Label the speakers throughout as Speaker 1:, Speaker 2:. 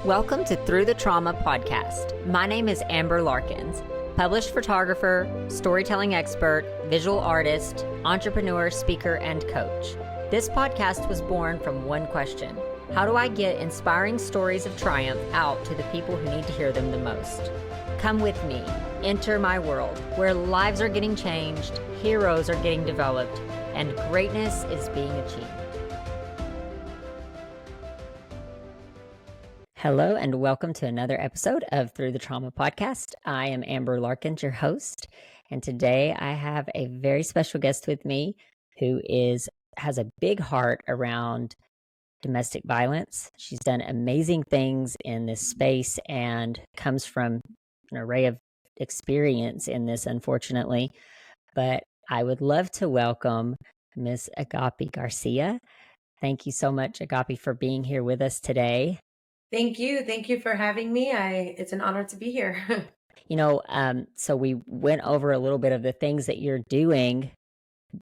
Speaker 1: Welcome to Through the Trauma podcast. My name is Amber Larkins, published photographer, storytelling expert, visual artist, entrepreneur, speaker, and coach. This podcast was born from one question: how do I get inspiring stories of triumph out to the people who need to hear them the most? Come with me, enter my world, where lives are getting changed, heroes are getting developed, and greatness is being achieved. Hello, and welcome to another episode of Through the Trauma podcast. I am Amber Larkins, your host, and today I have a very special guest with me who has a big heart around domestic violence. She's done amazing things in this space and comes from an array of experience in this, unfortunately. But I would love to welcome Miss Agape Garcia. Thank you so much, Agape, for being here with us today.
Speaker 2: Thank you. Thank you for having me. It's an honor to be here.
Speaker 1: So we went over a little bit of the things that you're doing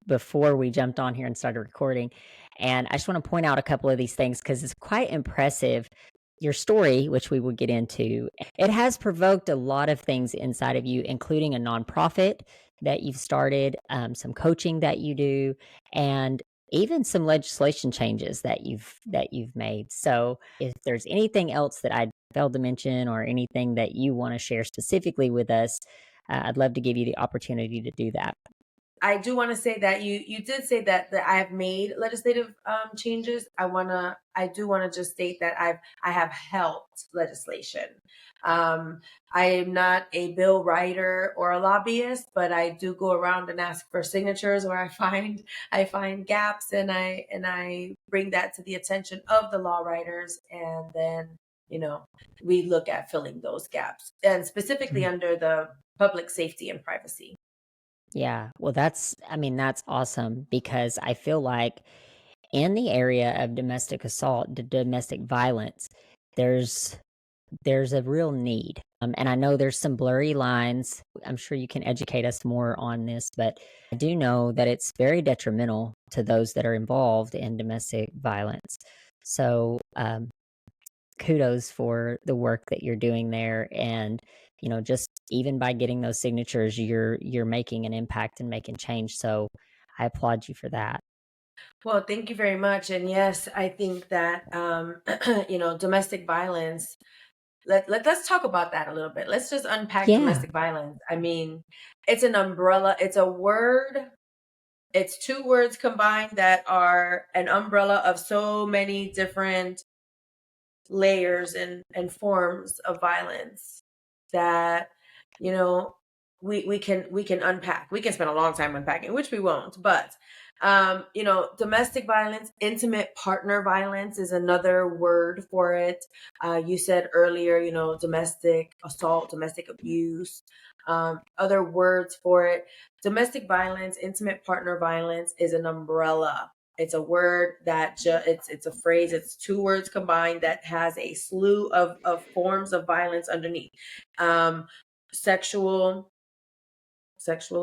Speaker 1: before we jumped on here and started recording. And I just want to point out a couple of these things because it's quite impressive. Your story, which we will get into, it has provoked a lot of things inside of you, including a nonprofit that you've started, some coaching that you do, and even some legislation changes that you've made. So if there's anything else that I failed to mention or anything that you want to share specifically with us, I'd love to give you the opportunity to do that.
Speaker 2: I do want to say that you did say that I have made legislative changes. I do want to just state that I have helped legislation. I am not a bill writer or a lobbyist, but I do go around and ask for signatures where I find gaps, and I bring that to the attention of the law writers, and then we look at filling those gaps, and specifically under the public safety and privacy.
Speaker 1: Yeah, well, that's awesome because I feel like in the area of domestic assault, domestic violence, there's a real need. And I know there's some blurry lines. I'm sure you can educate us more on this, but I do know that it's very detrimental to those that are involved in domestic violence. So kudos for the work that you're doing there. And, just even by getting those signatures, you're making an impact and making change. So I applaud you for that.
Speaker 2: Well, thank you very much. And yes, I think that, domestic violence, let's talk about that a little bit. Let's just unpack domestic violence. I mean, it's an umbrella. It's a word. It's two words combined that are an umbrella of so many different layers and forms of violence that, we can unpack. We can spend a long time unpacking, which we won't, but domestic violence, intimate partner violence is another word for it. You said earlier, domestic assault, domestic abuse, other words for it. Domestic violence, intimate partner violence is an umbrella. It's a word that it's a phrase. It's two words combined that has a slew of forms of violence underneath. Sexual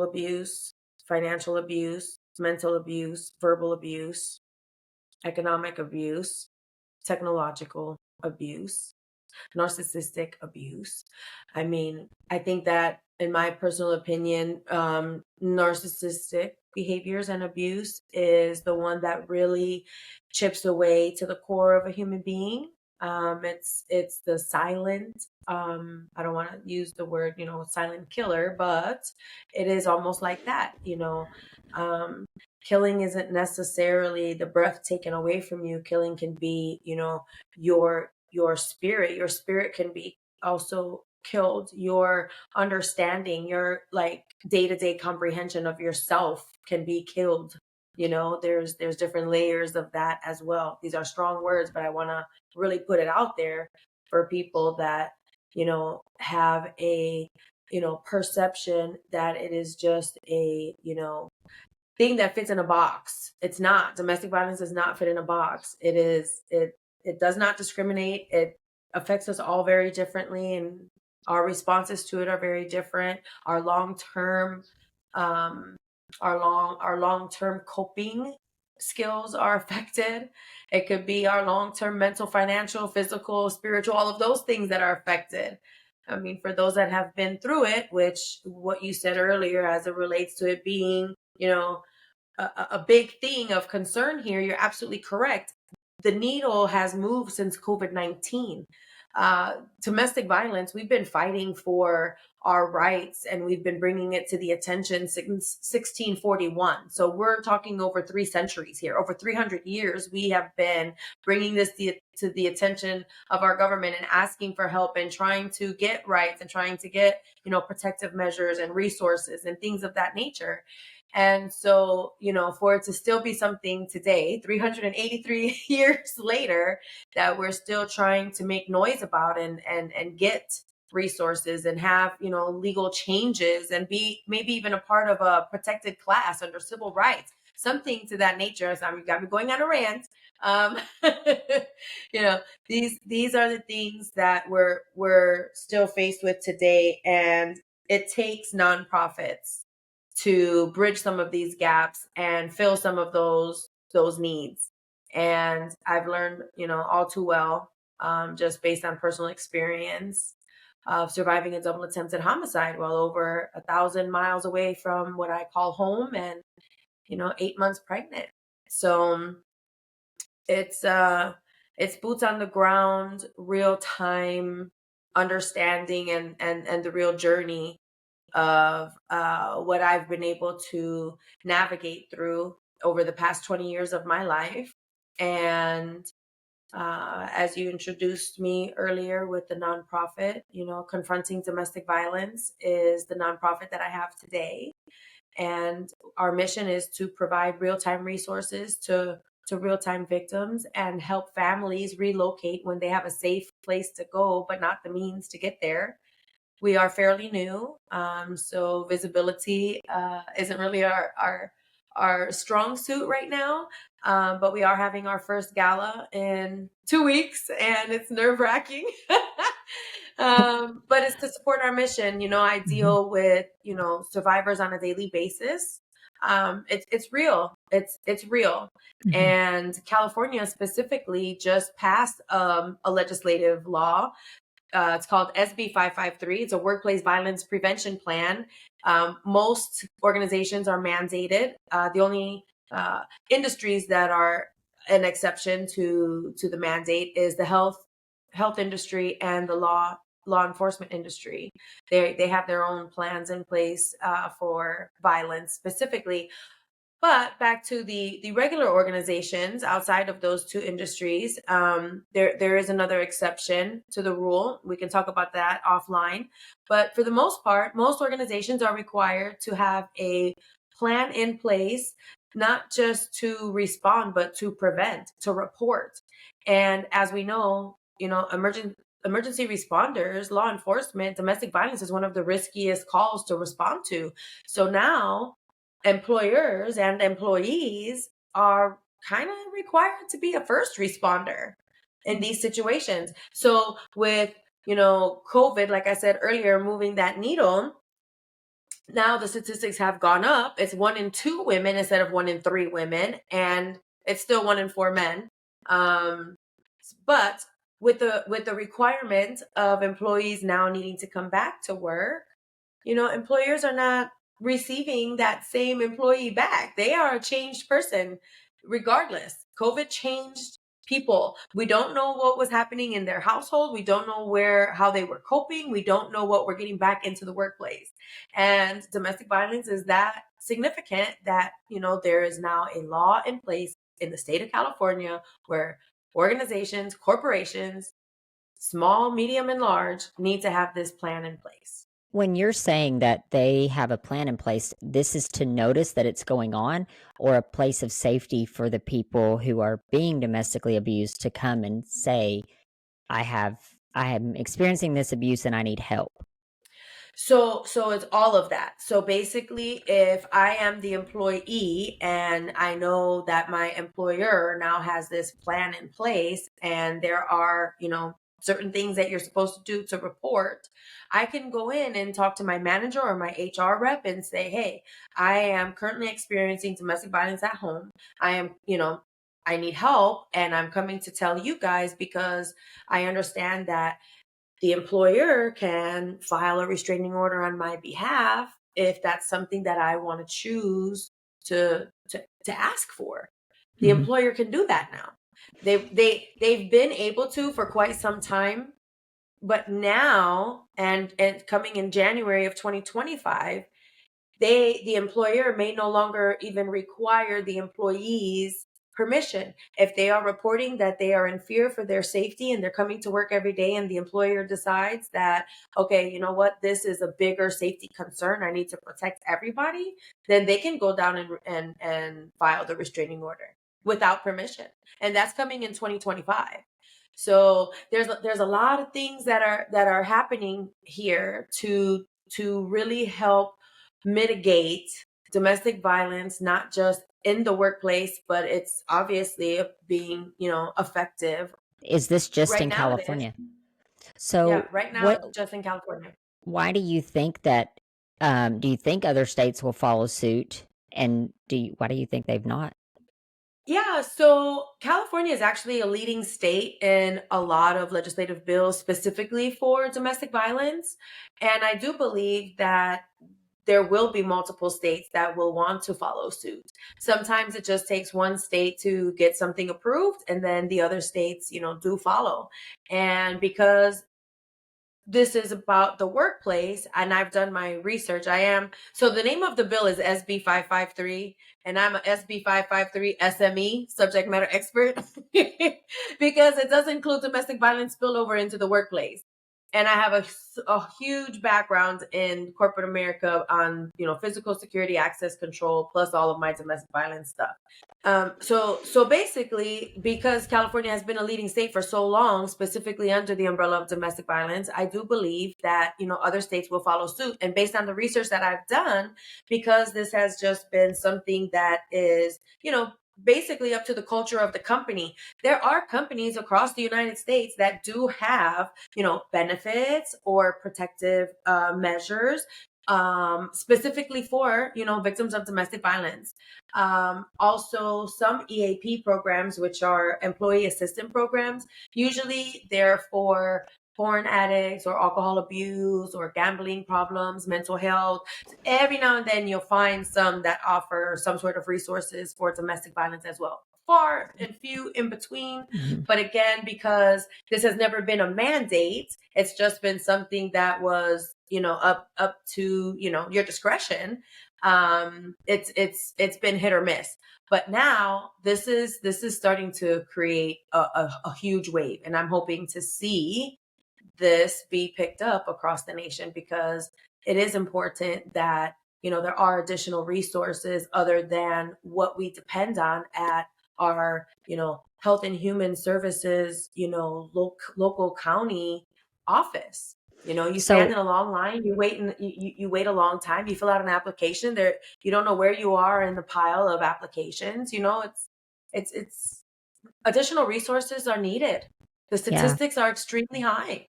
Speaker 2: abuse, financial abuse, mental abuse, verbal abuse, economic abuse, technological abuse, narcissistic abuse. I mean, I think that, in my personal opinion, narcissistic behaviors and abuse is the one that really chips away to the core of a human being. It's the silent, I don't want to use the word, silent killer, but it is almost like that. Killing isn't necessarily the breath taken away from you. Killing can be, your spirit. Your spirit can be also killed. Your understanding, your day-to-day comprehension of yourself can be killed. There's different layers of that as well. These are strong words, but I want to really put it out there for people that have a perception that it is just a thing that fits in a box. It's not. Domestic violence does not fit in a box. It does not discriminate. It affects us all very differently, and our responses to it are very different. Our long-term coping skills are affected. It could be our long-term mental, financial, physical, spiritual, all of those things that are affected. I mean, for those that have been through it, which what you said earlier as it relates to it being, a big thing of concern here, you're absolutely correct. The needle has moved since COVID-19. Domestic violence, we've been fighting for our rights and we've been bringing it to the attention since 1641. So we're talking over 3 centuries here. Over 300 years, we have been bringing this to the attention of our government and asking for help and trying to get rights and trying to get, protective measures and resources and things of that nature. And so, for it to still be something today, 383 years later, that we're still trying to make noise about and get resources and have, legal changes and be maybe even a part of a protected class under civil rights, something to that nature. So I'm got me going on a rant. Um, you know, these are the things that we're still faced with today, and it takes nonprofits to bridge some of these gaps and fill some of those needs. And I've learned, all too well, just based on personal experience of surviving a double attempted homicide while over 1,000 miles away from what I call home, and 8 months pregnant. So it's boots on the ground, real time understanding and the real journey of what I've been able to navigate through over the past 20 years of my life. And as you introduced me earlier with the nonprofit, Confronting Domestic Violence is the nonprofit that I have today. And our mission is to provide real-time resources to real-time victims and help families relocate when they have a safe place to go, but not the means to get there. We are fairly new, so visibility isn't really our strong suit right now. But we are having our first gala in 2 weeks, and it's nerve wracking. But it's to support our mission. I
Speaker 1: Mhm.
Speaker 2: deal with survivors on a daily basis. It's real. It's real.
Speaker 1: Mhm.
Speaker 2: And California specifically just passed a legislative law. It's called SB 553. It's a workplace violence prevention plan. Most organizations are mandated. The only industries that are an exception to the mandate is the health industry and the law enforcement industry. They have their own plans in place for violence specifically. But back to the regular organizations outside of those two industries, there is another exception to the rule. We can talk about that offline. But for the most part, most organizations are required to have a plan in place, not just to respond, but to prevent, to report. And as we know, emergency responders, law enforcement, domestic violence is one of the riskiest calls to respond to. So now employers and employees are kind of required to be a first responder in these situations. So with, COVID, like I said earlier, moving that needle, now the statistics have gone up. It's 1 in 2 women instead of 1 in 3 women, and it's still 1 in 4 men. Um, but with the requirement of employees now needing to come back to work, employers are not receiving that same employee back. They are a changed person regardless. COVID changed people. We don't know what was happening in their household. We don't know how they were coping. We don't know what we're getting back into the workplace. And domestic violence is that significant that, there is now a law in place in the state of California where organizations, corporations, small, medium, and large, need to have this plan in place.
Speaker 1: When you're saying that they have a plan in place, this is to notice that it's going on, or a place of safety for the people who are being domestically abused to come and say, I am experiencing this abuse and I need help.
Speaker 2: So it's all of that. So basically, if I am the employee and I know that my employer now has this plan in place and there are, certain things that you're supposed to do to report, I can go in and talk to my manager or my HR rep and say, hey, I am currently experiencing domestic violence at home. I am, I need help, and I'm coming to tell you guys because I understand that the employer can file a restraining order on my behalf if that's something that I want to choose to ask for. The
Speaker 1: Mhm.
Speaker 2: employer can do that now. They've been able to for quite some time, but now, and coming in January of 2025, the employer may no longer even require the employees permission if they are reporting that they are in fear for their safety and they're coming to work every day, and the employer decides that, okay, you know what, this is a bigger safety concern, I need to protect everybody, then they can go down and file the restraining order without permission, and that's coming in 2025. So there's a lot of things that are happening here to really help mitigate domestic violence, not just in the workplace, but it's obviously being, effective.
Speaker 1: Is this just
Speaker 2: Right
Speaker 1: in
Speaker 2: now it is.
Speaker 1: California?
Speaker 2: Yeah,
Speaker 1: So,
Speaker 2: right now
Speaker 1: what
Speaker 2: it's just in California.
Speaker 1: why do you think that, do you think other states will follow suit? And why do you think they've not?
Speaker 2: Yeah, so California is actually a leading state in a lot of legislative bills specifically for domestic violence. And I do believe that there will be multiple states that will want to follow suit. Sometimes it just takes one state to get something approved, and then the other states, do follow. And because this is about the workplace, and I've done my research, so the name of the bill is SB 553, and I'm a SB 553 SME, subject matter expert, because it does include domestic violence spillover into the workplace. And I have a huge background in corporate America on, physical security, access control, plus all of my domestic violence stuff. So basically, because California has been a leading state for so long, specifically under the umbrella of domestic violence, I do believe that, other states will follow suit. And based on the research that I've done, because this has just been something that is, basically up to the culture of the company. There are companies across the United States that do have, benefits or protective measures, specifically for, victims of domestic violence. Also, some EAP programs, which are employee assistance programs, usually they're for porn addicts or alcohol abuse or gambling problems, mental health. Every now and then you'll find some that offer some sort of resources for domestic violence as well. Far and few in between.
Speaker 1: Mhm.
Speaker 2: But again, because this has never been a mandate, it's just been something that was, up to, your discretion. It's been hit or miss. But now this is starting to create a huge wave. And I'm hoping to see this be picked up across the nation, because it is important that, there are additional resources other than what we depend on at our, health and human services, local county office. You stand
Speaker 1: So,
Speaker 2: in a long line, you wait a long time, you fill out an application there, you don't know where you are in the pile of applications. It's additional resources are needed. The
Speaker 1: yeah.
Speaker 2: statistics are extremely high.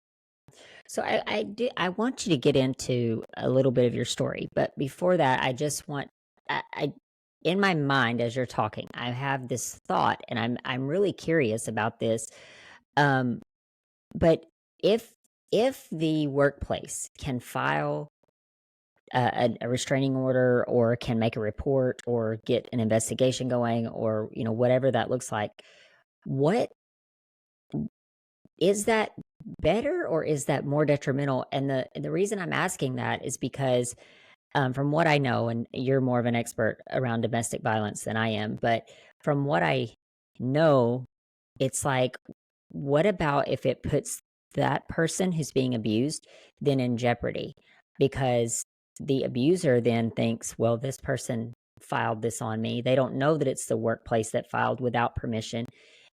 Speaker 1: So I want you to get into a little bit of your story, but before that, I just want I in my mind as you're talking, I have this thought, and I'm really curious about this. Um, but if if the workplace can file a restraining order, or can make a report, or get an investigation going, or whatever that looks like, what is that better, or is that more detrimental? And the reason I'm asking that is because, from what I know, and you're more of an expert around domestic violence than I am, but from what I know, it's like, what about if it puts that person who's being abused then in jeopardy? Because the abuser then thinks, well, this person filed this on me. They don't know that it's the workplace that filed without permission,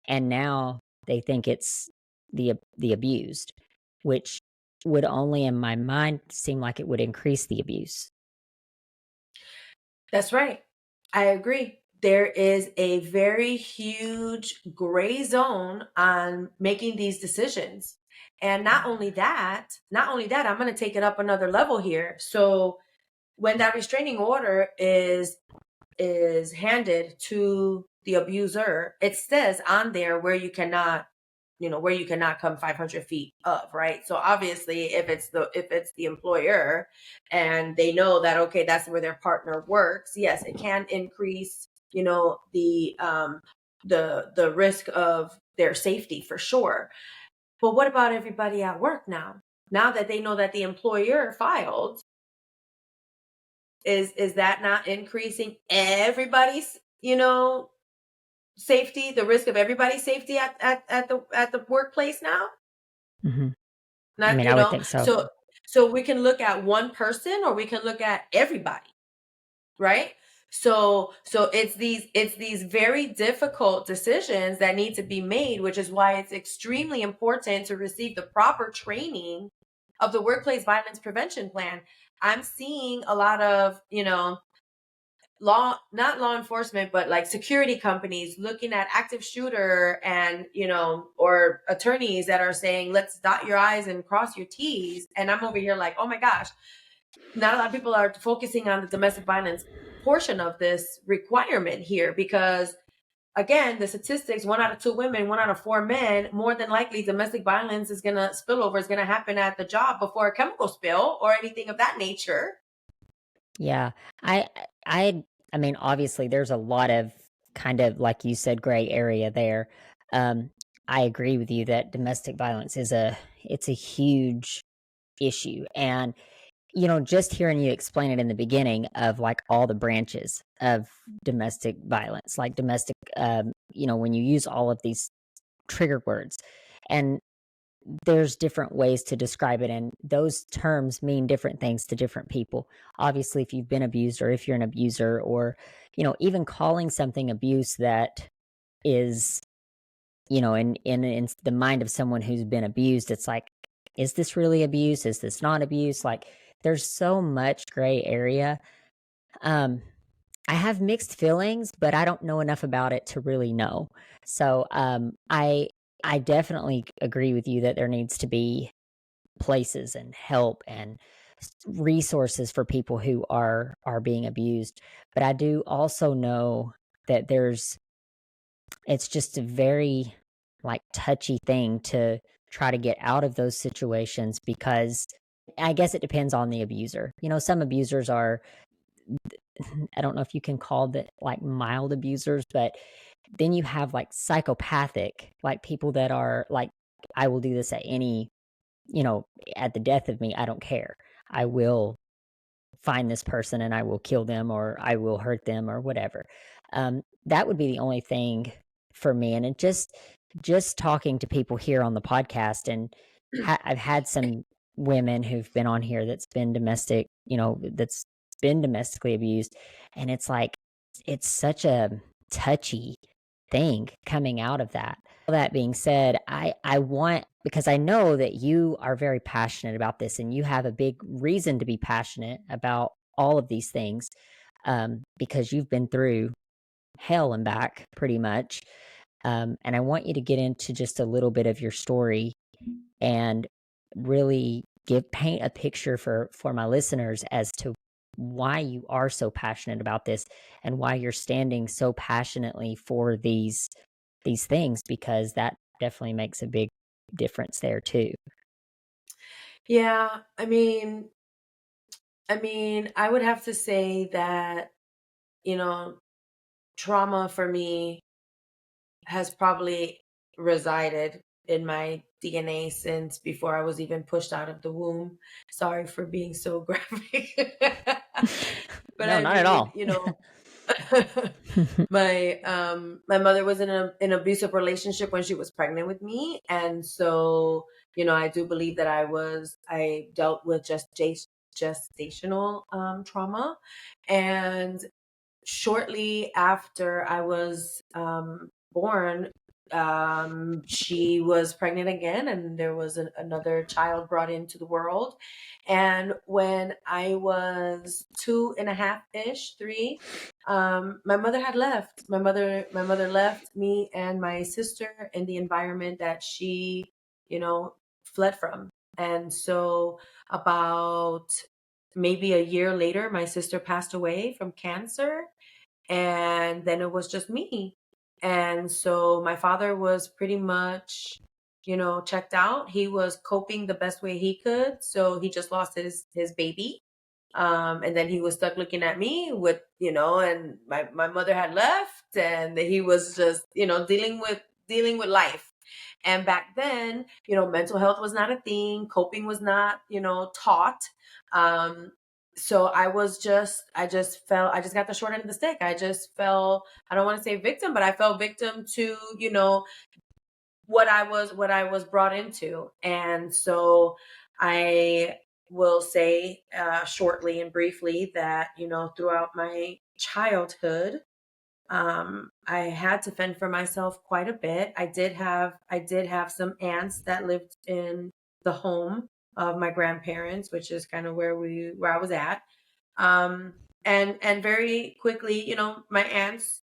Speaker 1: and now they think it's the abused, which would only, in my mind, seem like it would increase the abuse.
Speaker 2: That's right. I agree. there is a very huge gray zone on making these decisions. And not only that, I'm going to take it up another level here. So when that restraining order is handed to the abuser, it says on there where you cannot, where you cannot come 500 feet of, right? So obviously if it's the employer and they know that, okay, that's where their partner works, yes, it can increase, the risk of their safety for sure. But what about everybody at work now? Now that they know that the employer filed, is that not increasing everybody's, safety, the risk of everybody's safety at the workplace now?
Speaker 1: Hmm. I
Speaker 2: Not,
Speaker 1: mean, I would think so.
Speaker 2: so we can look at one person or we can look at everybody, right? So it's these very difficult decisions that need to be made, which is why it's extremely important to receive the proper training of the workplace violence prevention plan. I'm seeing a lot of, not law enforcement, but like security companies looking at active shooter and, or attorneys that are saying, let's dot your I's and cross your T's. And I'm over here like, oh my gosh, not a lot of people are focusing on the domestic violence portion of this requirement here, because again, the statistics, 1 out of 2 women, 1 out of 4 men, more than likely domestic violence is going to spill over, is going to happen at the job before a chemical spill or anything of that nature.
Speaker 1: Yeah. I I I mean, obviously there's a lot of kind of like you said gray area there. Um I agree with you that domestic violence is a huge issue. And just hearing you explain it in the beginning of like all the branches of domestic violence, like domestic when you use all of these trigger words, and there's different ways to describe it, and those terms mean different things to different people. Obviously, if you've been abused or if you're an abuser, or even calling something abuse that is, in the mind of someone who's been abused, it's like, is this really abuse? Is this not abuse? Like, there's so much gray area. um I have mixed feelings, but I don't know enough about it to really know. So I definitely agree with you that there needs to be places and help and resources for people who are being abused. But I do also know that it's just a very like touchy thing to try to get out of those situations, because I guess it depends on the abuser. Some abusers are, I don't know if you can call that like mild abusers, but then you have like psychopathic, like people that are like, I will do this at any, at the death of me, I don't care. I will find this person and I will kill them or I will hurt them or whatever. That would be the only thing for me. And it just talking to people here on the podcast, and I've had some women who've been on here that's been domestically abused, and it's like it's such a touchy thing coming out of that. All that being said, I want, because I know that you are very passionate about this and you have a big reason to be passionate about all of these things, because you've been through hell and back pretty much. And I want you to get into just a little bit of your story and really paint a picture for my listeners as to why you are so passionate about this and why you're standing so passionately for these things, because that definitely makes a big difference there too.
Speaker 2: Yeah, I would have to say that, you know, trauma for me has probably resided in my DNA since before I was even pushed out of the womb. Sorry for being so graphic. But
Speaker 1: No,
Speaker 2: I
Speaker 1: not at
Speaker 2: mean,
Speaker 1: all.
Speaker 2: my mother was in an abusive relationship when she was pregnant with me, and so I do believe that I dealt with just gestational trauma. And shortly after I was born, she was pregnant again, and there was another child brought into the world. And when I was 2.5 ish, three, my mother had left. My mother left me and my sister in the environment that she, you know, fled from. And so about maybe a year later, my sister passed away from cancer, and then it was just me. And so my father was pretty much, checked out. He was coping the best way he could, so he just lost his baby. And then he was stuck looking at me with, and my mother had left, and he was just, dealing with life. And back then, mental health was not a thing, coping was not, taught. um so I just got the short end of the stick. I just fell, I don't want to say victim, but I fell victim to, what I was brought into. And so I will say, shortly and briefly, that, throughout my childhood, I had to fend for myself quite a bit. I did have some aunts that lived in the home of my grandparents, which is kind of where I was at. um and very quickly, my aunts,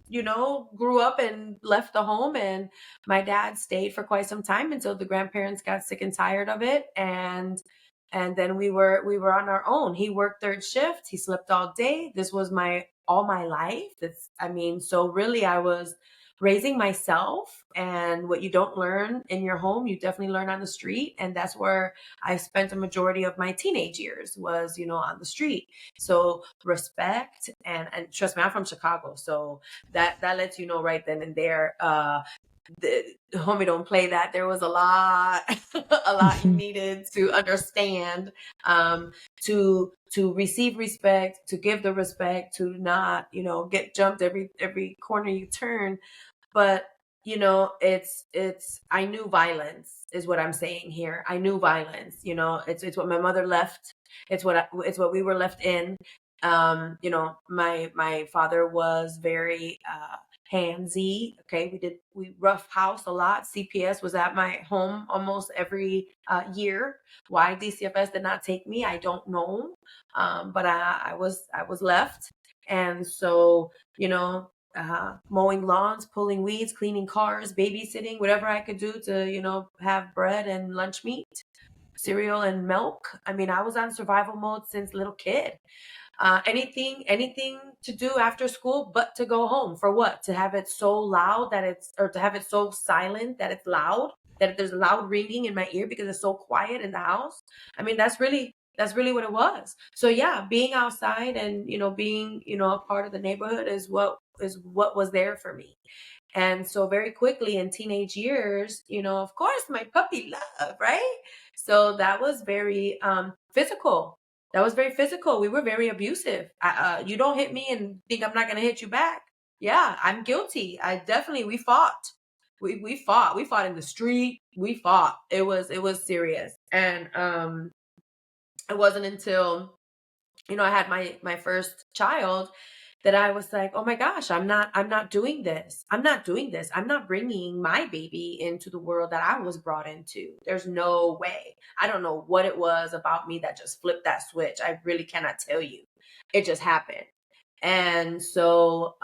Speaker 2: grew up and left the home, and my dad stayed for quite some time until the grandparents got sick and tired of it. And then we were on our own. He worked third shift, he slept all day. This was my all my life. So really I was raising myself, and what you don't learn in your home, you definitely learn on the street. And that's where I spent a majority of my teenage years, was, on the street. So respect, and trust me, I'm from Chicago, so that lets you know right then and there. The homie don't play that. There was a lot, a lot you needed to understand, to receive respect, to give the respect, to not, get jumped every corner you turn. But it's I knew violence, is what I'm saying here. I knew violence. It's what my mother left. It's what we were left in. My father was very handsy. Okay, we rough house a lot. CPS was at my home almost every year. Why DCFS did not take me, I don't know. But I was left. And so, mowing lawns, pulling weeds, cleaning cars, babysitting, whatever I could do to, have bread and lunch meat, cereal and milk. I mean, I was on survival mode since little kid. Anything to do after school but to go home. For what? To have it so loud that or to have it so silent that it's loud, that there's loud ringing in my ear because it's so quiet in the house. I mean, that's really what it was. So yeah, being outside and, being, a part of the neighborhood is what was there for me. And so very quickly in teenage years, of course, my puppy love, right? So that was very physical. That was very physical. We were very abusive. You don't hit me and think I'm not going to hit you back. Yeah, I'm guilty. We fought. We fought. We fought in the street. We fought. It was serious. And it wasn't until, I had my first child, that I was like, oh my gosh, I'm not doing this. I'm not doing this. I'm not bringing my baby into the world that I was brought into. There's no way. I don't know what it was about me that just flipped that switch. I really cannot tell you. It just happened. And so,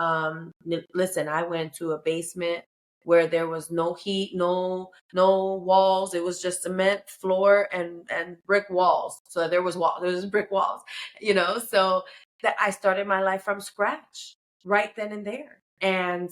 Speaker 2: listen, I went to a basement where there was no heat, no walls. It was just cement floor and brick walls. So there was brick walls, So that I started my life from scratch right then and there. And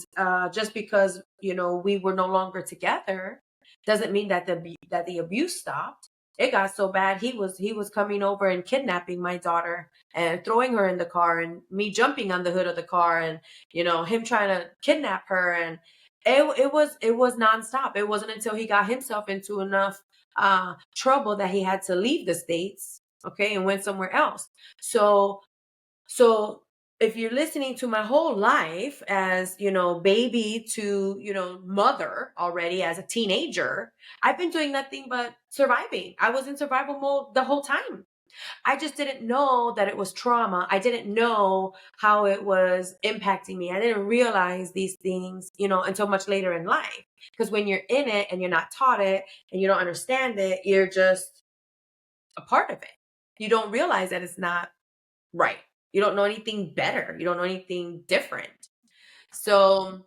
Speaker 2: just because, we were no longer together, doesn't mean that the abuse stopped. It got so bad, he was coming over and kidnapping my daughter and throwing her in the car, and me jumping on the hood of the car, and him trying to kidnap her. And it was nonstop. It wasn't until he got himself into enough trouble that he had to leave the States, okay, and went somewhere else. So if you're listening to my whole life, as, baby to, mother already as a teenager, I've been doing nothing but surviving. I was in survival mode the whole time. I just didn't know that it was trauma. I didn't know how it was impacting me. I didn't realize these things, until much later in life. Because when you're in it and you're not taught it and you don't understand it, you're just a part of it. You don't realize that it's not right. You don't know anything better. You don't know anything different. So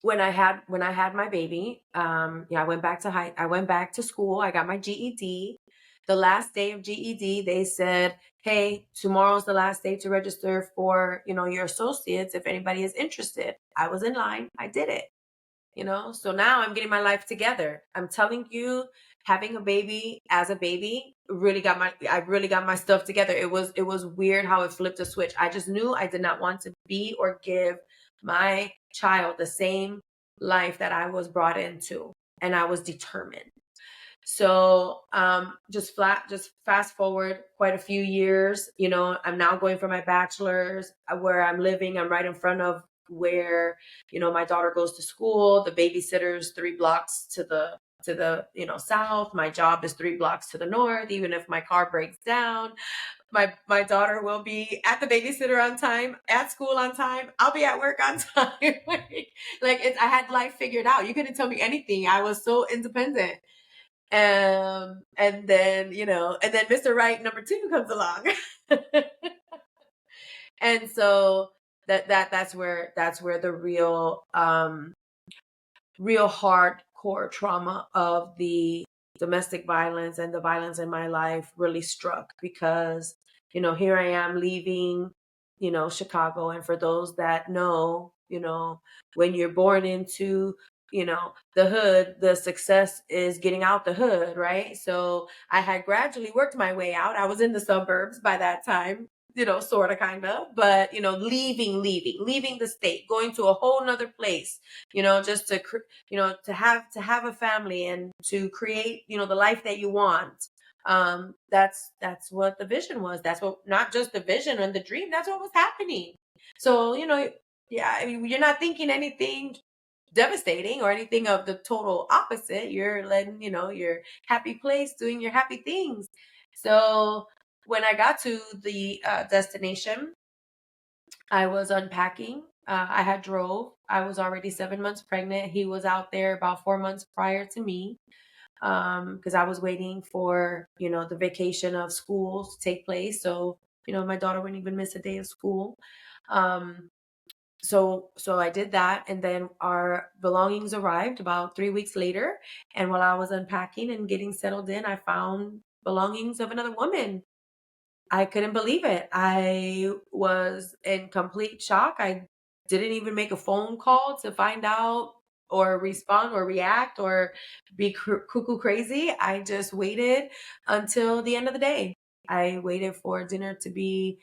Speaker 2: when I had my baby, I went back to school. I got my GED. The last day of GED, they said, "Hey, tomorrow's the last day to register for, your associates if anybody is interested." I was in line. I did it. So now I'm getting my life together. I'm telling you, having a baby as a baby I really got my stuff together. It was weird how it flipped a switch. I just knew I did not want to be or give my child the same life that I was brought into, and I was determined. So just fast forward quite a few years. I'm now going for my bachelor's. Where I'm living, I'm right in front of where my daughter goes to school. The babysitter's 3 blocks to the south. My job is 3 blocks to the north. Even if my car breaks down, my daughter will be at the babysitter on time, at school on time. I'll be at work on time. I had life figured out. You couldn't tell me anything. I was so independent. And then Mr. Right number 2 comes along. And so that's where the real hardcore trauma of the domestic violence and the violence in my life really struck, because here I am leaving Chicago. And for those that know, when you're born into the hood, the success is getting out the hood, right? So I had gradually worked my way out. I was in the suburbs by that time, sort of, kind of, but leaving the state, going to a whole nother place, just to have a family and to create the life that you want. That's what the vision was. That's what, not just the vision and the dream, that's what was happening. So yeah, I mean, you're not thinking anything devastating or anything of the total opposite. You're letting your happy place, doing your happy things. So when I got to the destination, I was unpacking. I had drove. I was already 7 months pregnant. He was out there about 4 months prior to me, because I was waiting for the vacation of school to take place. So my daughter wouldn't even miss a day of school. So I did that, and then our belongings arrived about 3 weeks later. And while I was unpacking and getting settled in, I found belongings of another woman. I couldn't believe it. I was in complete shock. I didn't even make a phone call to find out or respond or react or be cuckoo crazy. I just waited until the end of the day. I waited for dinner to be,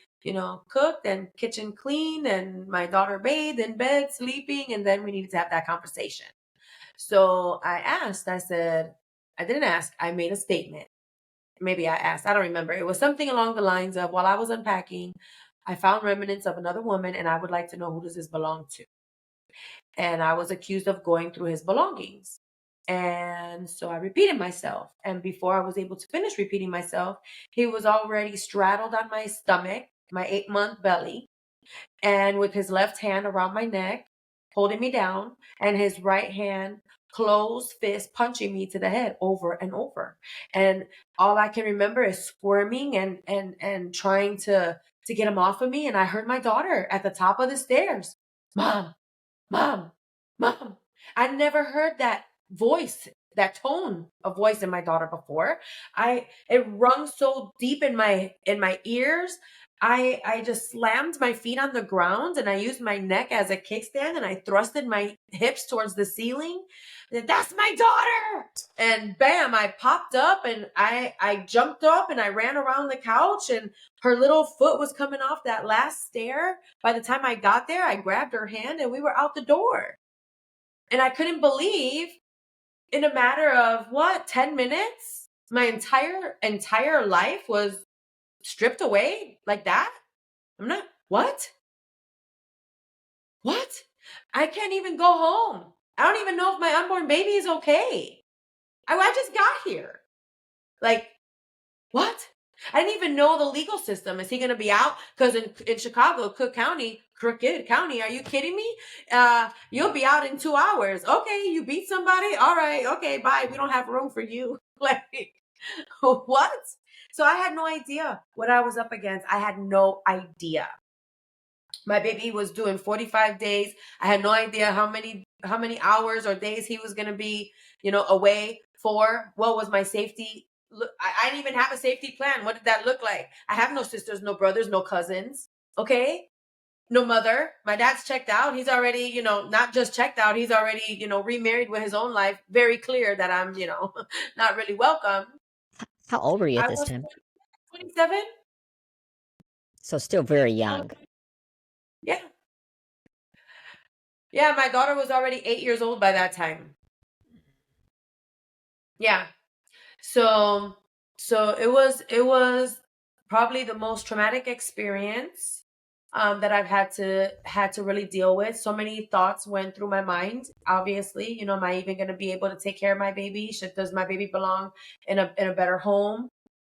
Speaker 2: cooked and kitchen clean and my daughter bathed in bed, sleeping, and then we needed to have that conversation. So I said, I didn't ask, I made a statement. Maybe I asked, I don't remember. It was something along the lines of, while I was unpacking, I found remnants of another woman and I would like to know, who does this belong to? And I was accused of going through his belongings. And so I repeated myself. And before I was able to finish repeating myself, he was already straddled on my stomach, my 8-month belly, and with his left hand around my neck, holding me down, and his right hand closed fist punching me to the head over and over. And all I can remember is squirming and trying to get him off of me. And I heard my daughter at the top of the stairs, "Mom, mom, mom." I never heard that voice, that tone of voice in my daughter before. It rung so deep in my ears. I just slammed my feet on the ground and I used my neck as a kickstand and I thrusted my hips towards the ceiling. "That's my daughter!" And bam, I popped up and I jumped up and I ran around the couch, and her little foot was coming off that last stair. By the time I got there, I grabbed her hand and we were out the door. And I couldn't believe, in a matter of 10 minutes, my entire life was stripped away like that. I'm not, what? What? I can't even go home. I don't even know if my unborn baby is okay. I just got here. Like, what? I didn't even know the legal system. Is he going to be out? Because in Chicago, Crooked County, are you kidding me? You'll be out in 2 hours. Okay, you beat somebody? All right, okay, bye. We don't have room for you. Like, what? So I had no idea what I was up against. I had no idea. My baby was doing 45 days. I had no idea how many hours or days he was going to be, away for. What was my safety? Look, I didn't even have a safety plan. What did that look like? I have no sisters, no brothers, no cousins. Okay? No mother. My dad's checked out. He's already, not just checked out. He's already, remarried with his own life. Very clear that I'm, not really welcome.
Speaker 1: How old were you at
Speaker 2: I
Speaker 1: this
Speaker 2: was
Speaker 1: time?
Speaker 2: 27.
Speaker 1: So still very young.
Speaker 2: Yeah. Yeah, my daughter was already 8 years old by that time. Yeah. So it was probably the most traumatic experience that I've had to really deal with. So many thoughts went through my mind. Obviously, am I even going to be able to take care of my baby? Does my baby belong in a better home?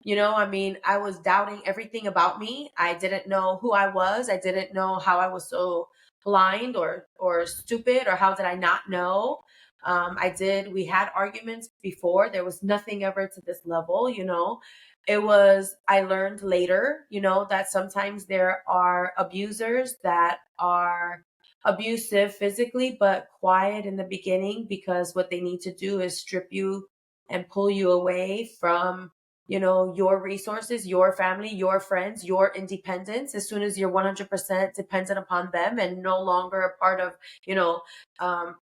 Speaker 2: I mean, I was doubting everything about me. I didn't know who I was. I didn't know how I was so blind or stupid, or how did I not know? We had arguments before. There was nothing ever to this level. I learned later, that sometimes there are abusers that are abusive physically, but quiet in the beginning, because what they need to do is strip you and pull you away from your resources, your family, your friends, your independence. As soon as you're 100% dependent upon them and no longer a part of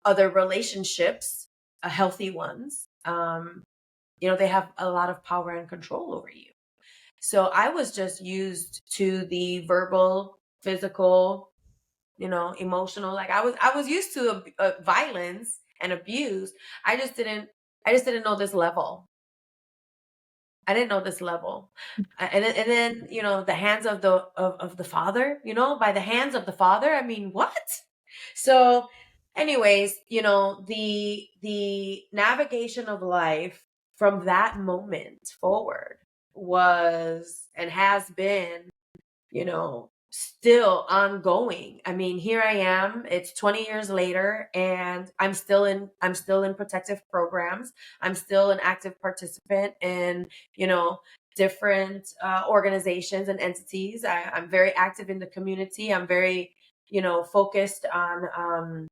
Speaker 2: other relationships, healthy ones, they have a lot of power and control over you. So I was just used to the verbal, physical, emotional. Like I was used to violence and abuse. I just didn't know this level. I didn't know this level. And then the hands of the father, by the hands of the father. I mean, what? So, anyways, the navigation of life from that moment forward was and has been, still ongoing. I mean, here I am. It's 20 years later, and I'm still in protective programs. I'm still an active participant in, different organizations and entities. I'm very active in the community. I'm very, focused on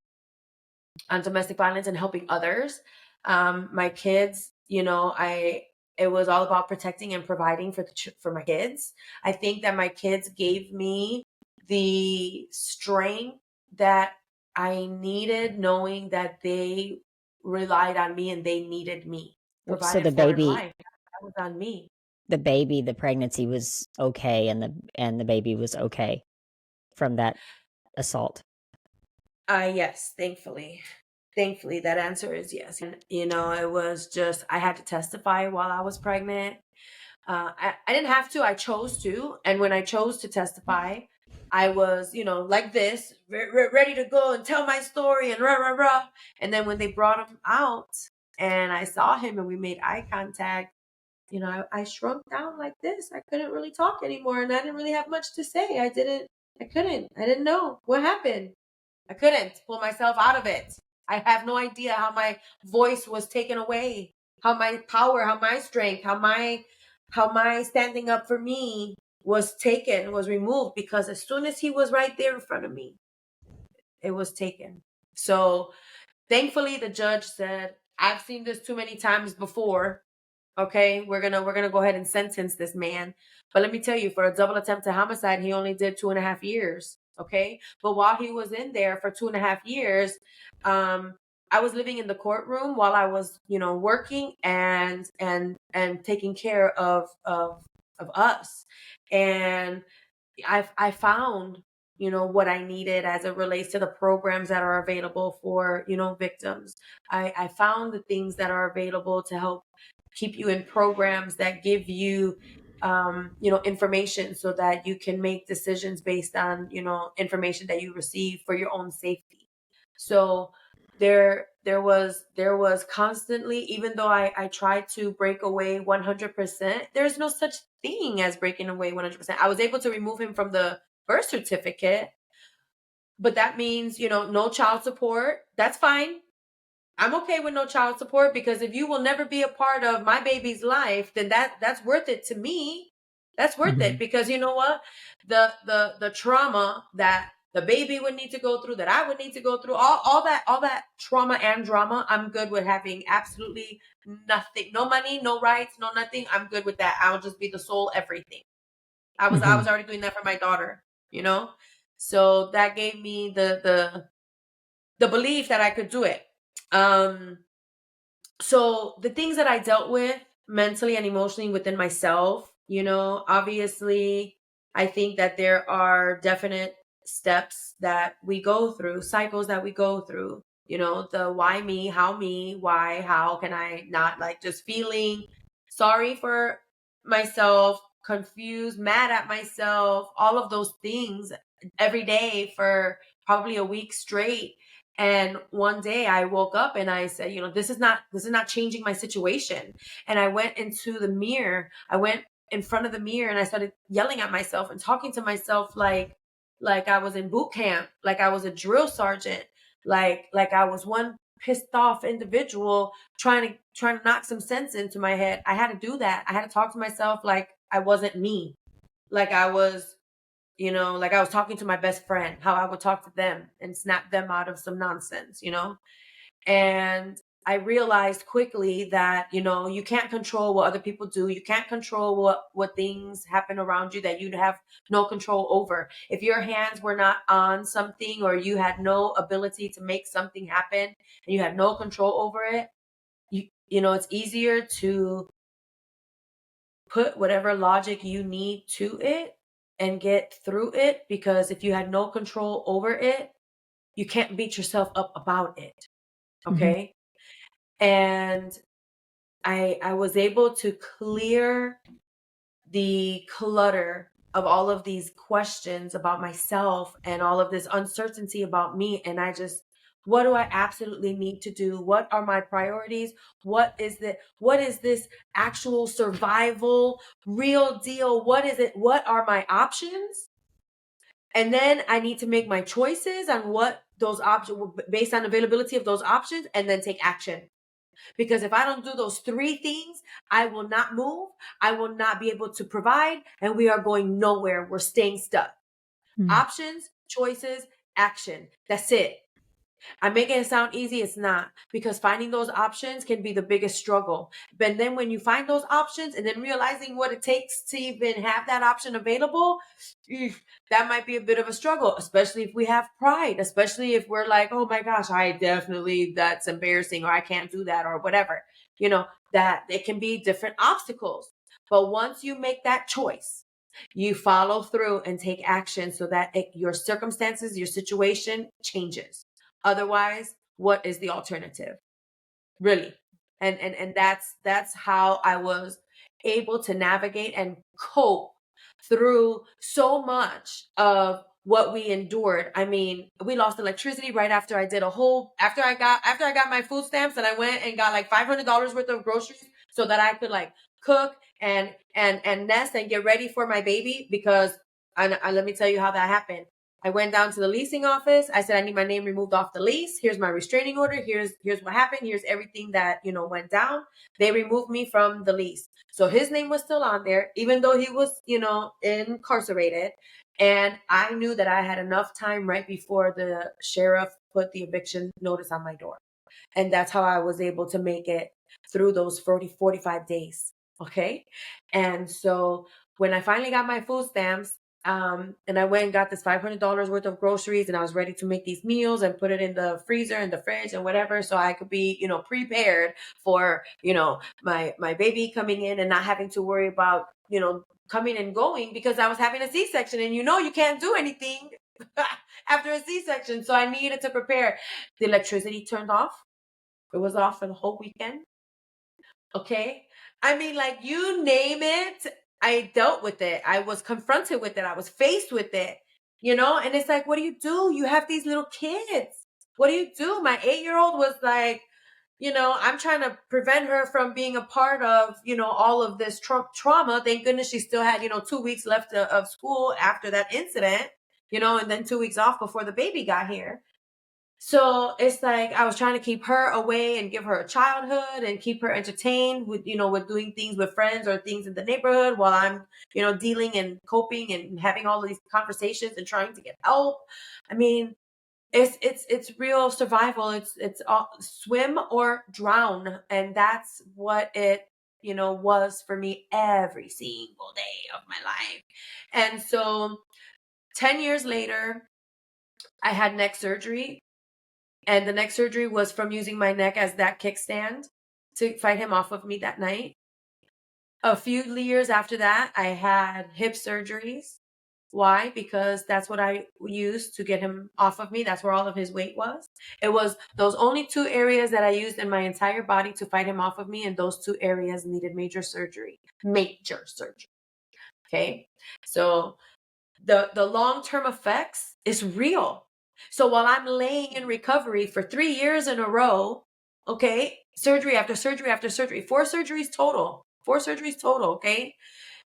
Speaker 2: domestic violence and helping others. My kids, it was all about protecting and providing for my kids. I think that my kids gave me the strength that I needed, knowing that they relied on me and they needed me.
Speaker 1: So
Speaker 2: Provided for in life, that was on me.
Speaker 1: the pregnancy was okay, and the baby was okay from that assault.
Speaker 2: Yes, thankfully that answer is yes. And it was just, I had to testify while I was pregnant. I didn't have to, I chose to. And when I chose to testify, I was, like this, ready to go and tell my story and rah, rah, rah. And then when they brought him out and I saw him and we made eye contact, I shrunk down like this. I couldn't really talk anymore, and I didn't really have much to say. I didn't know what happened. I couldn't pull myself out of it. I have no idea how my voice was taken away, how my power, how my strength, how my standing up for me was removed, because as soon as he was right there in front of me, it was taken. So thankfully the judge said, I've seen this too many times before. Okay, we're gonna go ahead and sentence this man. But let me tell you, for a double attempt to homicide, he only did 2.5 years. Okay, but while he was in there for 2.5 years, I was living in the courtroom while I was, working and taking care of us, and I found what I needed as it relates to the programs that are available for victims. I found the things that are available to help keep you in programs that give you information, so that you can make decisions based on information that you receive for your own safety. So there was constantly, even though I tried to break away 100%, there's no such thing as breaking away 100%. I was able to remove him from the birth certificate, but that means, no child support. That's fine. I'm okay with no child support, because if you will never be a part of my baby's life, then that's worth it to me. That's worth it,
Speaker 1: Mhm.
Speaker 2: because you know what? The trauma that the baby would need to go through, that I would need to go through, all that trauma and drama, I'm good with having absolutely nothing. No money, no rights, no nothing. I'm good with that. I'll just be the sole everything. I was
Speaker 1: Mhm.
Speaker 2: already doing that for my daughter, you know? So that gave me the belief that I could do it. Um so the things that I dealt with mentally and emotionally within myself, obviously, I think that there are definite steps that we go through, cycles that we go through. The why me, why, how can I not, like, just feeling sorry for myself, confused, mad at myself, all of those things every day for probably a week straight. And one day I woke up and I said, this is not changing my situation. And I went into the mirror. I went in front of the mirror and I started yelling at myself and talking to myself like I was in boot camp, like I was a drill sergeant, like I was one pissed off individual trying to knock some sense into my head. I had to do that. I had to talk to myself like I wasn't me. Like I was like I was talking to my best friend, how I would talk to them and snap them out of some nonsense. And I realized quickly that, you can't control what other people do. You can't control what things happen around you that you have no control over. If your hands were not on something, or you had no ability to make something happen and you had no control over it, it's easier to put whatever logic you need to it and get through it, because if you had no control over it, you can't beat yourself up about it.
Speaker 1: Mhm.
Speaker 2: Okay? And I was able to clear the clutter of all of these questions about myself and all of this uncertainty about me. And what do I absolutely need to do? What are my priorities? What is this actual survival, real deal? What is it? What are my options? And then I need to make my choices on what those options, based on availability of those options, and then take action. Because if I don't do those three things, I will not move. I will not be able to provide, and we are going nowhere. We're staying stuck.
Speaker 1: Mm.
Speaker 2: Options, choices, action. That's it. I'm making it sound easy. It's not, because finding those options can be the biggest struggle. But then when you find those options and then realizing what it takes to even have that option available, that might be a bit of a struggle, especially if we have pride, especially if we're like, oh my gosh, that's embarrassing, or I can't do that, or whatever, that it can be different obstacles. But once you make that choice, you follow through and take action so that your circumstances, your situation changes. Otherwise, what is the alternative? Really? And that's how I was able to navigate and cope through so much of what we endured. I mean, we lost electricity right after after I got my food stamps, and I went and got like $500 worth of groceries so that I could like cook and nest and get ready for my baby. Because let me tell you how that happened. I went down to the leasing office. I said, I need my name removed off the lease. Here's my restraining order. Here's what happened. Here's everything that, went down. They removed me from the lease. So his name was still on there, even though he was, incarcerated. And I knew that I had enough time right before the sheriff put the eviction notice on my door. And that's how I was able to make it through those 45 days. Okay. And so when I finally got my food stamps, and I went and got this $500 worth of groceries, and I was ready to make these meals and put it in the freezer and the fridge and whatever, so I could be, prepared for, my baby coming in and not having to worry about, coming and going, because I was having a C-section, and you can't do anything after a C-section. So I needed to prepare. The electricity turned off. It was off for the whole weekend. Okay. I mean, like, you name it, I dealt with it. I was confronted with it. I was faced with it, and it's like, what do? You have these little kids. What do you do? My 8-year-old was like, I'm trying to prevent her from being a part of, all of this trauma. Thank goodness she still had, 2 weeks left of school after that incident, and then 2 weeks off before the baby got here. So it's like I was trying to keep her away and give her a childhood and keep her entertained with, with doing things with friends or things in the neighborhood while I'm, dealing and coping and having all of these conversations and trying to get help. I mean, it's real survival. It's all, swim or drown, and that's what it was for me every single day of my life. And so 10 years later, I had neck surgery, and the neck surgery was from using my neck as that kickstand to fight him off of me that night. A few years after that, I had hip surgeries. Why? Because that's what I used to get him off of me. That's where all of his weight was. It was those only 2 areas that I used in my entire body to fight him off of me, and those 2 areas needed major surgery. Major surgery. Okay? So the long-term effects is real. So while I'm laying in recovery for 3 years in a row, okay, surgery after surgery after surgery, 4 surgeries total, okay,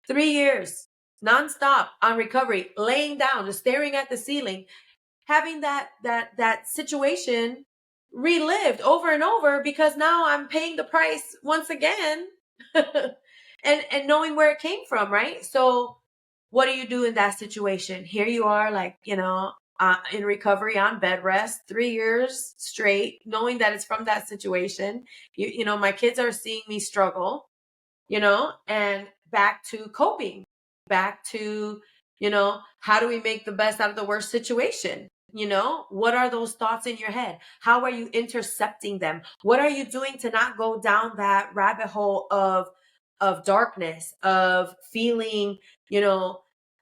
Speaker 2: 3 years nonstop on recovery, laying down, just staring at the ceiling, having that situation relived over and over because now I'm paying the price once again, and knowing where it came from, right? So what do you do in that situation? Here you are, like, in recovery on bed rest, 3 years straight, knowing that it's from that situation. My kids are seeing me struggle, and back to coping, back to, how do we make the best out of the worst situation? What are those thoughts in your head? How are you intercepting them? What are you doing to not go down that rabbit hole of darkness, of feeling,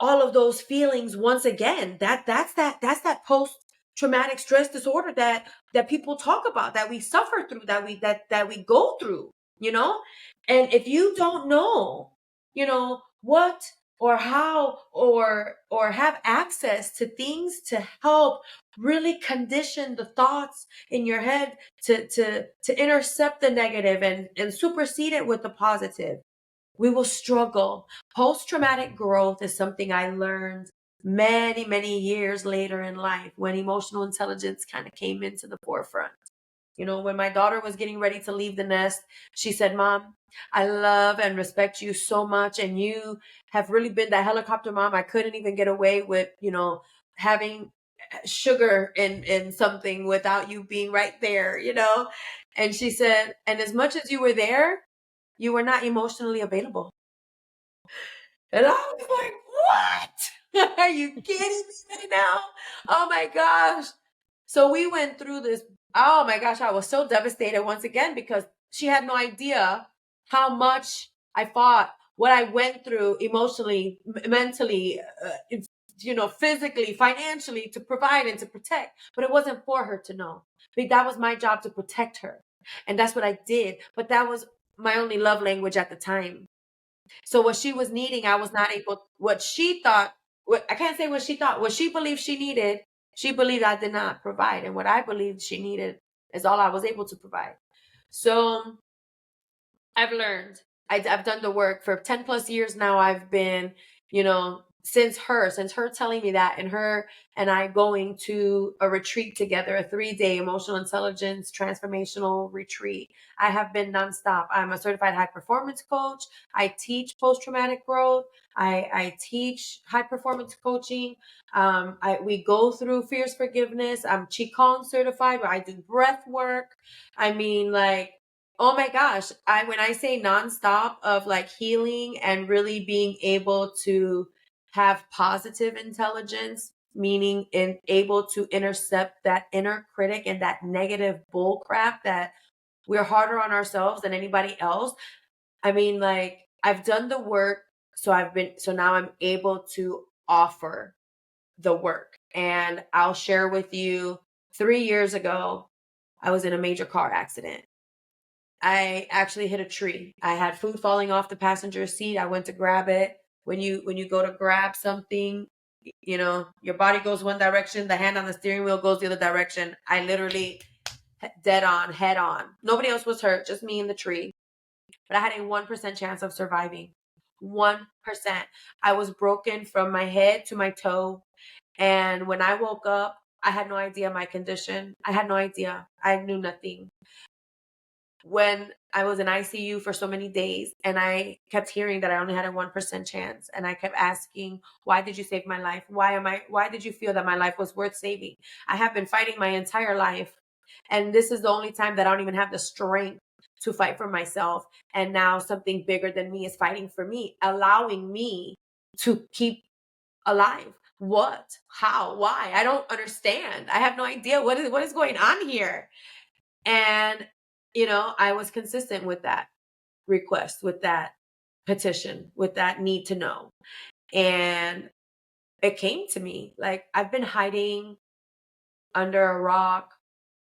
Speaker 2: all of those feelings once again? That's that post traumatic stress disorder that people talk about, that we suffer through, that we go through, you know? And if you don't know, what or how or have access to things to help really condition the thoughts in your head to intercept the negative and supersede it with the positive, we will struggle. Post-traumatic growth is something I learned many, many years later in life when emotional intelligence kind of came into the forefront. When my daughter was getting ready to leave the nest, she said, "Mom, I love and respect you so much. And you have really been that helicopter mom. I couldn't even get away with, having sugar in something without you being right there." And she said, "And as much as you were there, you were not emotionally available." And I was like, "What? Are you kidding me right now? Oh my gosh." So we went through this. Oh my gosh, I was so devastated once again because she had no idea how much I fought, what I went through emotionally, mentally, physically, financially, to provide and to protect. But it wasn't for her to know. That was my job, to protect her. And that's what I did. But that was my only love language at the time. So what she was needing, I was not able, what she thought, I can't say what she thought, what she believed she needed, she believed I did not provide. And what I believed she needed is all I was able to provide. So I've learned, I've done the work for 10 plus years now. I've been, since her telling me that, and her and I going to a retreat together, a 3-day emotional intelligence transformational retreat. I have been nonstop. I'm a certified high performance coach. I teach post-traumatic growth. I teach high performance coaching. We go through fierce forgiveness. I'm Qigong certified, where I do breath work. I mean, like, oh my gosh, when I say nonstop of like healing and really being able to have positive intelligence, meaning able to intercept that inner critic and that negative bull crap that we're harder on ourselves than anybody else. I mean, like, I've done the work, so now I'm able to offer the work. And I'll share with you, 3 years ago, I was in a major car accident. I actually hit a tree. I had food falling off the passenger seat. I went to grab it. When you go to grab something, your body goes one direction, the hand on the steering wheel goes the other direction. I literally dead on, head on. Nobody else was hurt, just me and the tree. But I had a 1% chance of surviving. 1%. I was broken from my head to my toe. And when I woke up, I had no idea my condition. I had no idea. I knew nothing. When I was in ICU for so many days and I kept hearing that I only had a 1% chance, and I kept asking, why did you save my life? Why did you feel that my life was worth saving? I have been fighting my entire life, and this is the only time that I don't even have the strength to fight for myself. And now something bigger than me is fighting for me, allowing me to keep alive. What? How? Why? I don't understand. I have no idea what is going on here. And I was consistent with that request, with that petition, with that need to know. And it came to me. Like, I've been hiding under a rock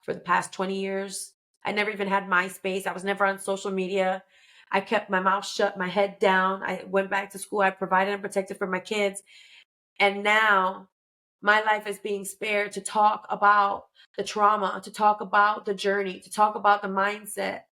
Speaker 2: for the past 20 years. I never even had MySpace. I was never on social media. I kept my mouth shut, my head down. I went back to school. I provided and protected for my kids. And now my life is being spared to talk about the trauma, to talk about the journey, to talk about the mindset.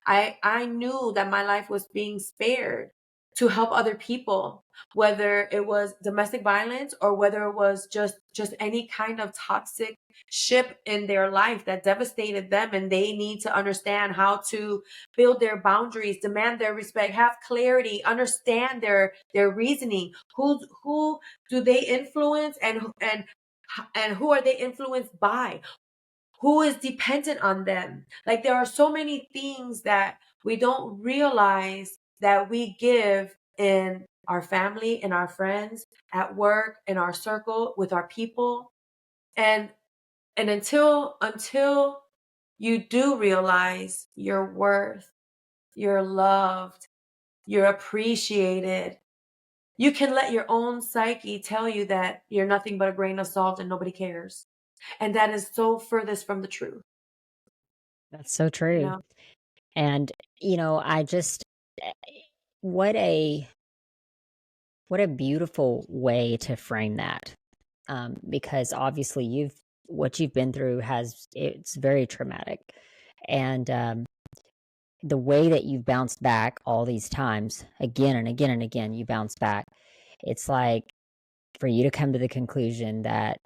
Speaker 2: I knew that my life was being spared to help other people, whether it was domestic violence or whether it was just any kind of toxic ship in their life that devastated them, and they need to understand how to build their boundaries, demand their respect, have clarity, understand their reasoning. Who do they influence, and who are they influenced by? Who is dependent on them? Like, there are so many things that we don't realize that we give in our family, in our friends, at work, in our circle, with our people. And until you do realize your worth, you're loved, you're appreciated, you can let your own psyche tell you that you're nothing but a grain of salt and nobody cares. And that is so furthest from the truth,
Speaker 1: That's so
Speaker 2: you
Speaker 1: true.
Speaker 2: know?
Speaker 1: And, I just, eh, what a beautiful way to frame that. Because obviously what you've been through it's very traumatic. And, the way that you've bounced back all these times, again and again and again, you bounce back. It's like for you to come to the conclusion that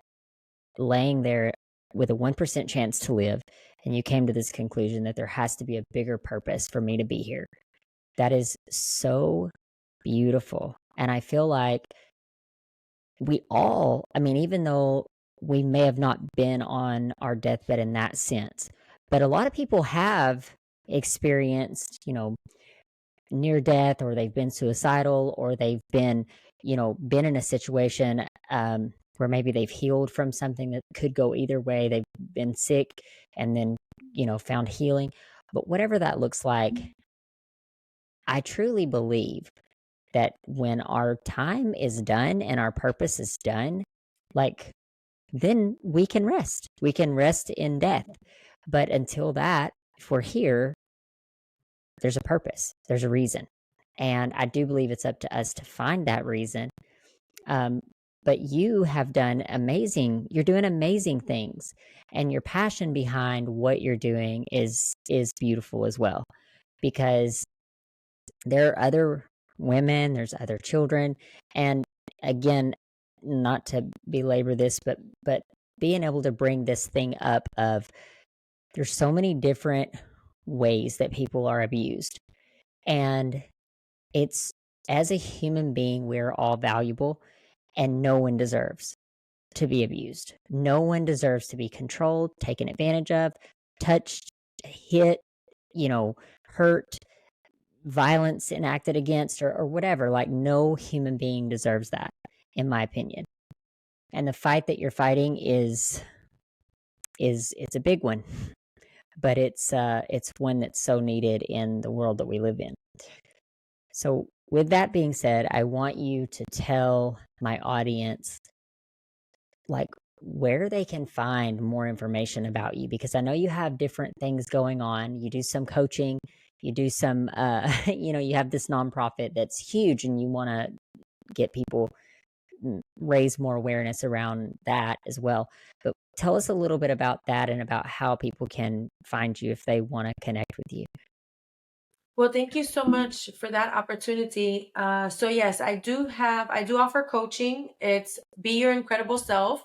Speaker 1: laying there with a 1% chance to live, and you came to this conclusion that there has to be a bigger purpose for me to be here. That is so beautiful. And I feel like I mean, even though we may have not been on our deathbed in that sense, but a lot of people have experienced, near death, or they've been suicidal, or they've been in a situation where maybe they've healed from something that could go either way. They've been sick and then, found healing. But whatever that looks like, I truly believe that when our time is done and our purpose is done, like, then we can rest. We can rest in death. But until that, if we're here, there's a purpose, there's a reason. And I do believe it's up to us to find that reason. Um, but you have you're doing amazing things. And your passion behind what you're doing is beautiful as well. Because there are other women, there's other children. And again, not to belabor this, but being able to bring this thing up of there's so many different ways that people are abused. And it's as a human being, we're all valuable, and no one deserves to be abused. No one deserves to be controlled, taken advantage of, touched, hit, hurt, violence enacted against, or whatever. Like, no human being deserves that, in my opinion. And the fight that you're fighting is it's a big one, but it's one that's so needed in the world that we live in. So, with that being said, I want you to tell my audience, like, where they can find more information about you, because I know you have different things going on. You do some coaching, you do some, you have this nonprofit that's huge, and you want to get people raise more awareness around that as well. But tell us a little bit about that and about how people can find you if they want to connect with you.
Speaker 2: Well, thank you so much for that opportunity. So yes, I do offer coaching. It's Be Your Incredible Self.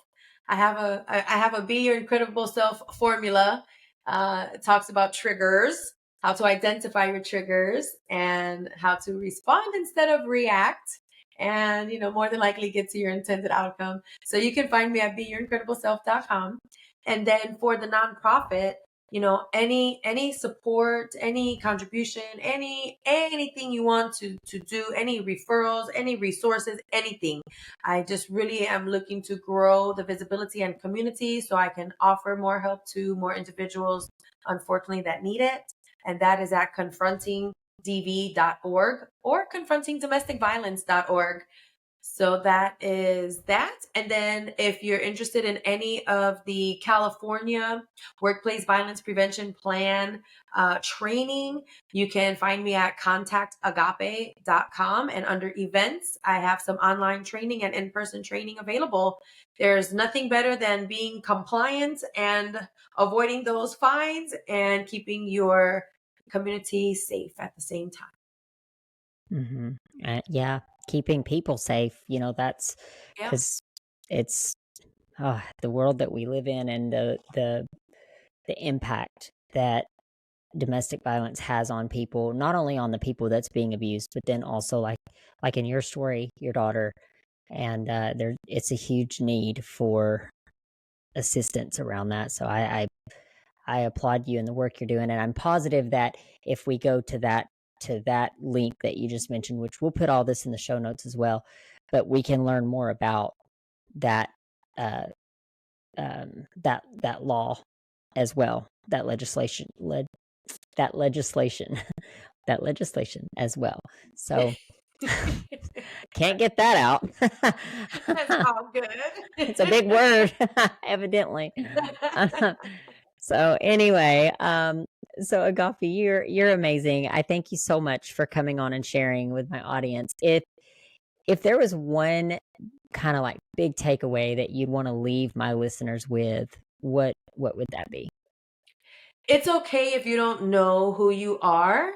Speaker 2: I have a Be Your Incredible Self formula. It talks about triggers, how to identify your triggers and how to respond instead of react. And, more than likely get to your intended outcome. So you can find me at beyourincredibleself.com. And then for the nonprofit, any support, any contribution, anything you want to do, any referrals, any resources, anything. I just really am looking to grow the visibility and community so I can offer more help to more individuals, unfortunately, that need it. And that is at confrontingdv.org or confrontingdomesticviolence.org. So that is that. And then if you're interested in any of the California Workplace Violence Prevention Plan training, you can find me at contactagape.com. And under events, I have some online training and in-person training available. There's nothing better than being compliant and avoiding those fines and keeping your community safe at the same time.
Speaker 1: Mm-hmm. Yeah, keeping people safe. That's
Speaker 2: Yeah.
Speaker 1: because it's the world that we live in, and the impact that domestic violence has on people, not only on the people that's being abused, but then also like in your story, your daughter, and it's a huge need for assistance around that. So I applaud you and the work you're doing, and I'm positive that if we go to that link that you just mentioned, which we'll put all this in the show notes as well, but we can learn more about that uh, that law as well, that legislation, that legislation, that legislation as well. So can't get that out.
Speaker 2: That's all good.
Speaker 1: It's a big word, evidently. So anyway, so Agapi, you're amazing. I thank you so much for coming on and sharing with my audience. If there was one kind of like big takeaway that you'd want to leave my listeners with, what would that be?
Speaker 2: It's okay if you don't know who you are,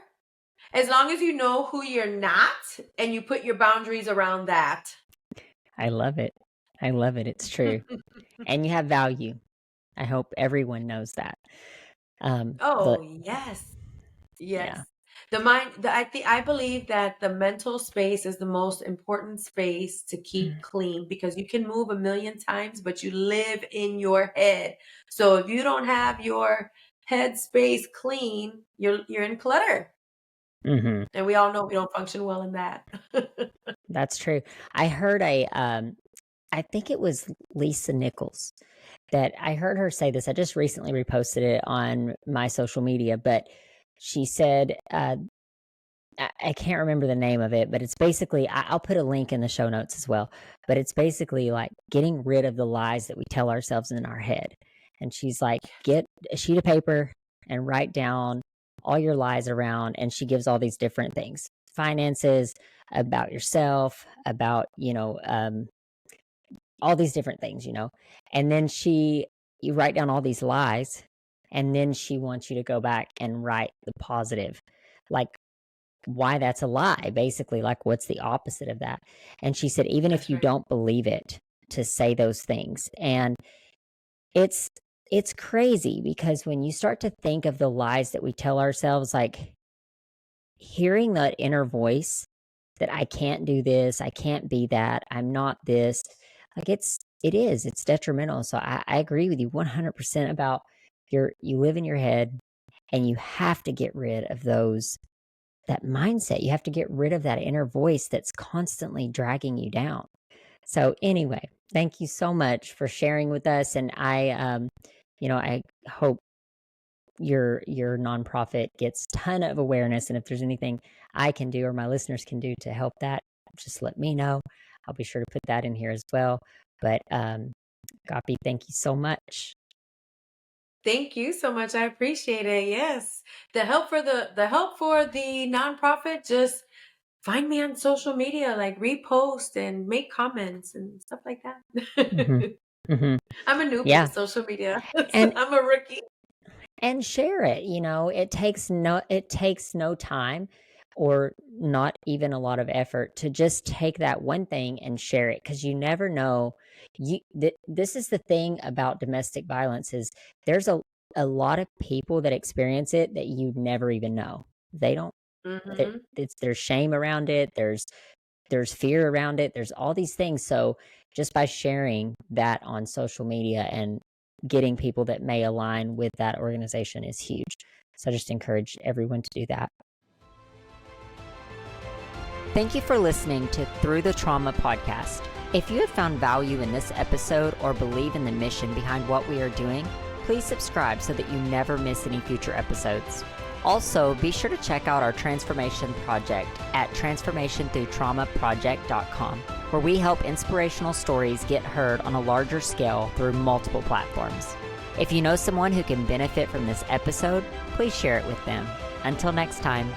Speaker 2: as long as you know who you're not and you put your boundaries around that.
Speaker 1: I love it. I love it. It's true. And you have value. I hope everyone knows that. The
Speaker 2: Oh, yes.
Speaker 1: Yeah.
Speaker 2: Yes. I believe that the mental space is the most important space to keep
Speaker 1: Mm.
Speaker 2: clean because you can move a million times, but you live in your head. So if you don't have your head space clean, you're in clutter.
Speaker 1: Mhm.
Speaker 2: And we all know we don't function well in that.
Speaker 1: That's true. I heard I think it was Lisa Nichols that I heard her say this. I just recently reposted it on my social media, but she said, I can't remember the name of it, but it's basically, I'll put a link in the show notes as well. But it's basically like getting rid of the lies that we tell ourselves in our head. And she's like, get a sheet of paper and write down all your lies around. And she gives all these different things: finances, about yourself, about, all these different things. And then you write down all these lies. And then she wants you to go back and write the positive, like why that's a lie, basically, like what's the opposite of that. And she said, even if
Speaker 2: That's
Speaker 1: you
Speaker 2: right.
Speaker 1: don't believe it, to say those things. And it's it's crazy because when you start to think of the lies that we tell ourselves, like hearing that inner voice that I can't do this, I can't be that, I'm not this, like it's detrimental. So I agree with you 100% about you live in your head, and you have to get rid of that mindset. You have to get rid of that inner voice that's constantly dragging you down. So anyway, thank you so much for sharing with us. And I hope your nonprofit gets ton of awareness. And if there's anything I can do or my listeners can do to help that, just let me know. I'll be sure to put that in here as well. But Gapi, thank you so much.
Speaker 2: Thank you so much. I appreciate it. Yes. The help for the nonprofit, just find me on social media, like repost and make comments and stuff like
Speaker 1: Mhm.
Speaker 2: that.
Speaker 1: Mhm.
Speaker 2: I'm a newbie to
Speaker 1: Yeah.
Speaker 2: social media.
Speaker 1: And
Speaker 2: I'm a rookie.
Speaker 1: and share it, it takes no time or not even a lot of effort to just take that one thing and share it, because you never know. This is the thing about domestic violence is there's a lot of people that experience it that you never even know. They don't
Speaker 2: Hmm.
Speaker 1: there's shame around it, there's fear around it, there's all these things. So just by sharing that on social media and getting people that may align with that organization is huge. So I just encourage everyone to do that. Thank you for listening to Through the Trauma podcast. If you have found value in this episode or believe in the mission behind what we are doing, please subscribe so that you never miss any future episodes. Also, be sure to check out our transformation project at transformationthroughtraumaproject.com, where we help inspirational stories get heard on a larger scale through multiple platforms. If you know someone who can benefit from this episode, please share it with them. Until next time.